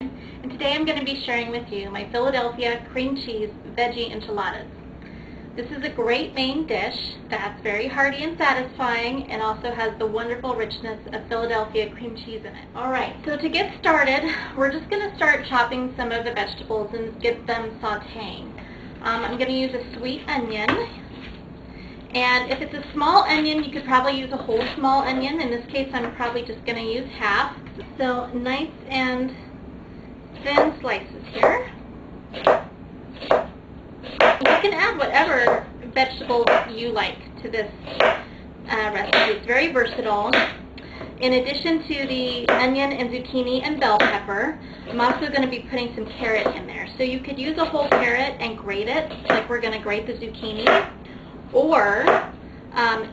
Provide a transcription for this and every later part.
And today I'm going to be sharing with you my Philadelphia cream cheese veggie enchiladas. This is a great main dish that's very hearty and satisfying and also has the wonderful richness of Philadelphia cream cheese in it. Alright, so to get started, we're just going to start chopping some of the vegetables and get them sauteing. I'm going to use a sweet onion. And if it's a small onion, you could probably use a whole small onion. In this case, I'm probably just going to use half. So nice and thin slices here. You can add whatever vegetables you like to this recipe. It's very versatile. In addition to the onion and zucchini and bell pepper, I'm also going to be putting some carrot in there. So you could use a whole carrot and grate it, like we're going to grate the zucchini. Or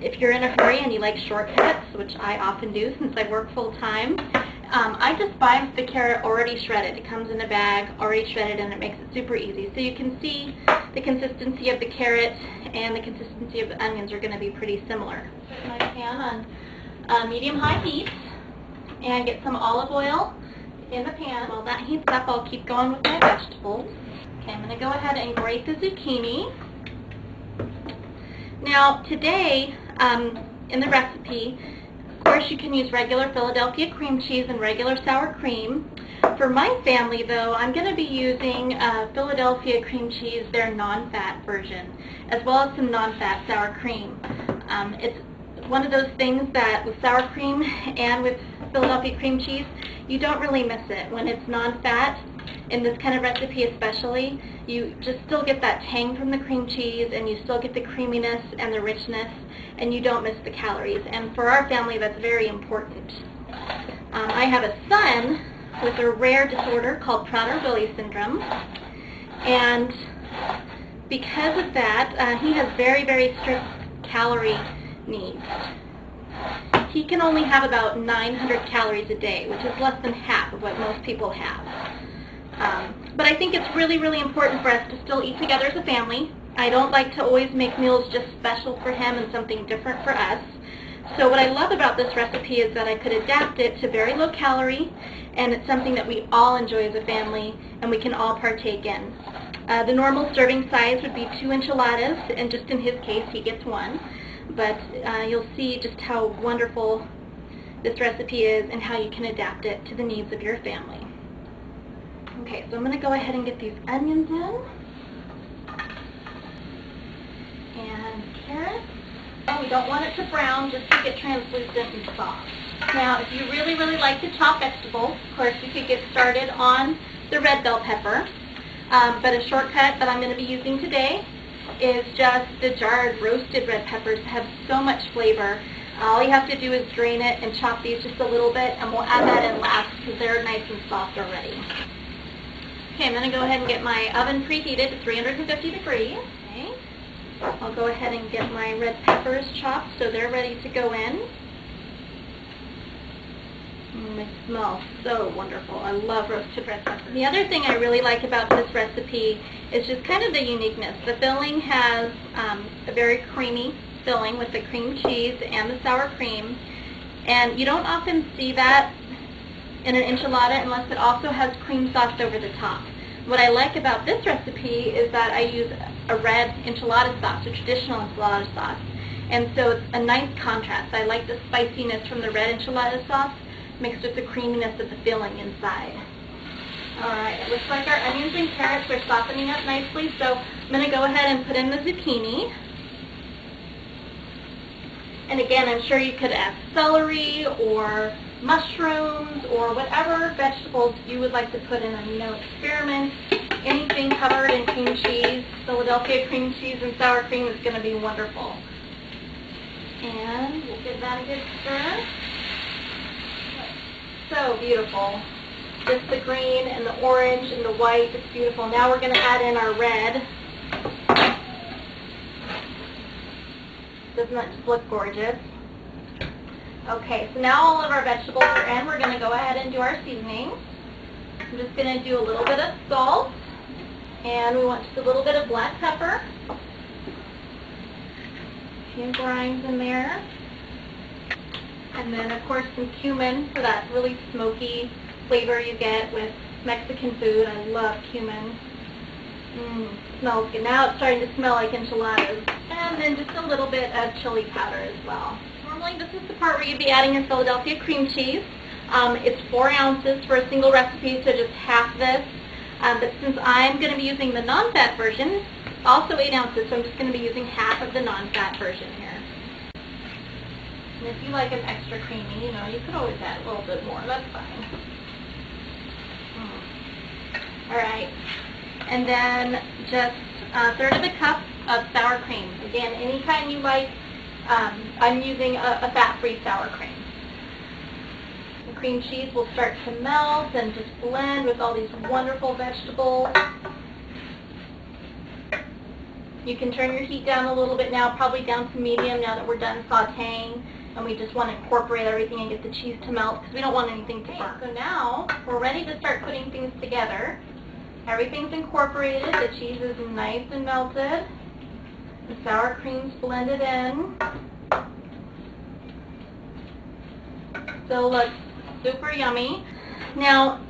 if you're in a hurry and you like shortcuts, which I often do since I work full-time, I just buy the carrot already shredded. It comes in a bag already shredded and it makes it super easy. So you can see the consistency of the carrot and the consistency of the onions are going to be pretty similar. Put my pan on medium-high heat and get some olive oil in the pan. While that heats up, I'll keep going with my vegetables. Okay, I'm going to go ahead and grate the zucchini. Now today, in the recipe, of course you can use regular Philadelphia cream cheese and regular sour cream. For my family though, I'm going to be using Philadelphia cream cheese, their non-fat version, as well as some non-fat sour cream. It's one of those things that with sour cream and with Philadelphia cream cheese, you don't really miss it. When it's non-fat, in this kind of recipe especially, you just still get that tang from the cream cheese and you still get the creaminess and the richness and you don't miss the calories. And for our family, that's very important. I have a son with a rare disorder called Prader-Willi syndrome, and because of that, he has very, very strict calorie needs. He can only have about 900 calories a day, which is less than half of what most people have. But I think it's really, really important for us to still eat together as a family. I don't like to always make meals just special for him and something different for us. So what I love about this recipe is that I could adapt it to very low calorie, and it's something that we all enjoy as a family and we can all partake in. The normal serving size would be 2 enchiladas, and just in his case, he gets 1. But you'll see just how wonderful this recipe is and how you can adapt it to the needs of your family. Okay, so I'm going to go ahead and get these onions in. And carrots. And we don't want it to brown, just to get translucent and soft. Now, if you really, really like to chop vegetables, of course, you could get started on the red bell pepper. But a shortcut that I'm going to be using today is just the jarred roasted red peppers that have so much flavor. All you have to do is drain it and chop these just a little bit, and we'll add that in last because they're nice and soft already. Okay, I'm going to go ahead and get my oven preheated to 350 degrees. Okay. I'll go ahead and get my red peppers chopped so they're ready to go in. They smell so wonderful. I love roasted red peppers. The other thing I really like about this recipe is just kind of the uniqueness. The filling has a very creamy filling with the cream cheese and the sour cream, and you don't often see that in an enchilada unless it also has cream sauce over the top. What I like about this recipe is that I use a red enchilada sauce, a traditional enchilada sauce, and so it's a nice contrast. I like the spiciness from the red enchilada sauce mixed with the creaminess of the filling inside. Alright, it looks like our onions and carrots are softening up nicely, so I'm going to go ahead and put in the zucchini. And again, I'm sure you could add celery or mushrooms or whatever vegetables you would like to put in. Experiment. Anything covered in cream cheese, Philadelphia cream cheese and sour cream is going to be wonderful. And we'll give that a good stir. So beautiful. Just the green and the orange and the white. It's beautiful. Now we're going to add in our red. Doesn't that just look gorgeous? Okay, so now all of our vegetables are in. We're going to go ahead and do our seasoning. I'm just going to do a little bit of salt, and we want just a little bit of black pepper. A few grinds in there. And then, of course, some cumin for that really smoky flavor you get with Mexican food. I love cumin. Smells good. Now it's starting to smell like enchiladas. And then just a little bit of chili powder as well. Normally this is the part where you'd be adding your Philadelphia cream cheese. It's 4 ounces for a single recipe, so just half this. But since I'm going to be using the non-fat version, it's also 8 ounces, so I'm just going to be using half of the non-fat version here. And if you like them extra creamy, you could always add a little bit more. That's fine. All right. And then just a third of a cup of sour cream. Again, any kind you like. I'm using a fat-free sour cream. The cream cheese will start to melt and just blend with all these wonderful vegetables. You can turn your heat down a little bit now, probably down to medium now that we're done sauteing. And we just want to incorporate everything and get the cheese to melt because we don't want anything to burn. So now we're ready to start putting things together. Everything's incorporated. The cheese is nice and melted. The sour cream's blended in. Still looks super yummy. Now,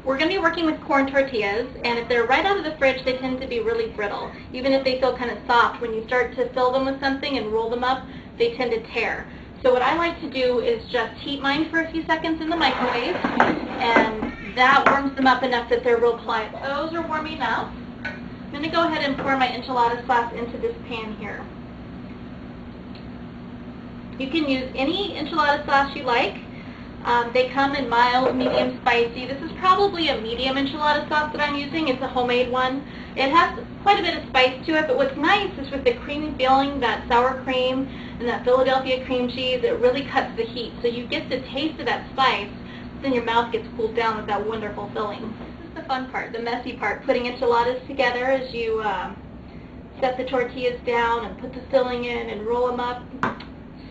we're going to be working with corn tortillas, and if they're right out of the fridge, they tend to be really brittle. Even if they feel kind of soft, when you start to fill them with something and roll them up, they tend to tear. So what I like to do is just heat mine for a few seconds in the microwave, and that warms them up enough that they're real pliable. Those are warming up. I'm going to go ahead and pour my enchilada sauce into this pan here. You can use any enchilada sauce you like. They come in mild, medium, spicy. This is probably a medium enchilada sauce that I'm using. It's a homemade one. It has quite a bit of spice to it, but what's nice is with the creamy feeling, that sour cream and that Philadelphia cream cheese, it really cuts the heat. So you get the taste of that spice, then your mouth gets cooled down with that wonderful filling. This is the fun part, the messy part, putting enchiladas together as you set the tortillas down and put the filling in and roll them up.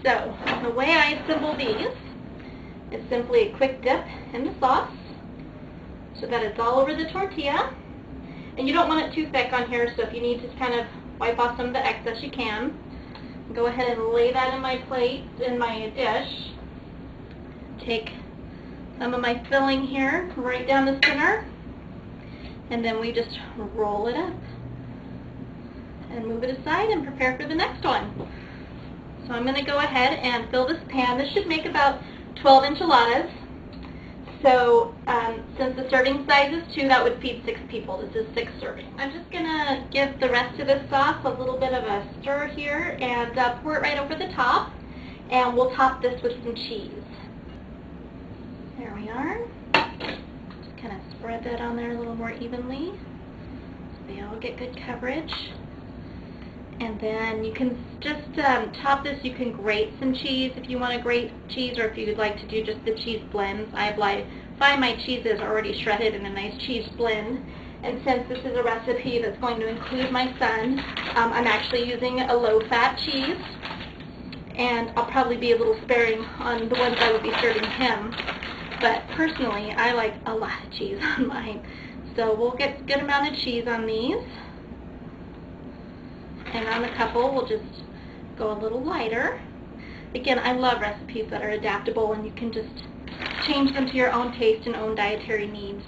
So the way I assemble these is simply a quick dip in the sauce so that it's all over the tortilla. And you don't want it too thick on here, so if you need to kind of wipe off some of the excess, you can. Go ahead and lay that in my plate, in my dish. Take some of my filling here, right down the center, and then we just roll it up and move it aside and prepare for the next one. So I'm going to go ahead and fill this pan. This should make about 12 enchiladas. So since the serving size is 2, that would feed 6 people. This is 6 servings. I'm just going to give the rest of this sauce a little bit of a stir here and pour it right over the top. And we'll top this with some cheese. There we are. Just kind of spread that on there a little more evenly so they all get good coverage. And then you can just top this. You can grate some cheese if you want to grate cheese, or if you'd like to do just the cheese blends. I find my cheeses already shredded in a nice cheese blend. And since this is a recipe that's going to include my son, I'm actually using a low-fat cheese. And I'll probably be a little sparing on the ones I would be serving him. But personally, I like a lot of cheese on mine. So we'll get a good amount of cheese on these. And on the couple, we'll just go a little lighter. Again, I love recipes that are adaptable and you can just change them to your own taste and own dietary needs.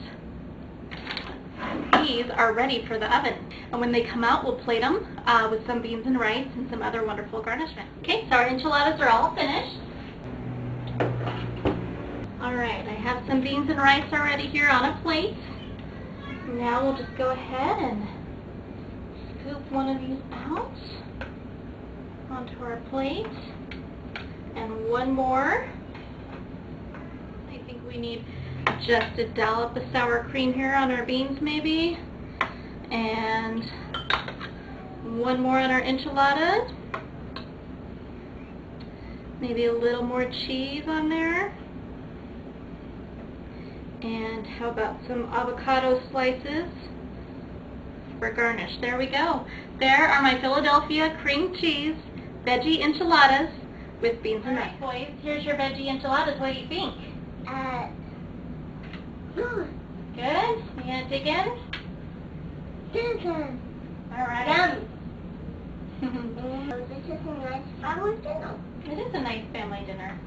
These are ready for the oven. And when they come out, we'll plate them with some beans and rice and some other wonderful garnishments. Okay, so our enchiladas are all finished. Alright, I have some beans and rice already here on a plate. Now we'll just go ahead and scoop one of these out onto our plate, and one more. I think we need just a dollop of sour cream here on our beans maybe, and one more on our enchiladas, maybe a little more cheese on there, and how about some avocado slices for garnish. There we go. There are my Philadelphia cream cheese veggie enchiladas with beans and rice. Boys, here's your veggie enchiladas. What do you think? Good. Good? You gonna dig in? Good. Alright. Yum. This is a nice family dinner. It is a nice family dinner.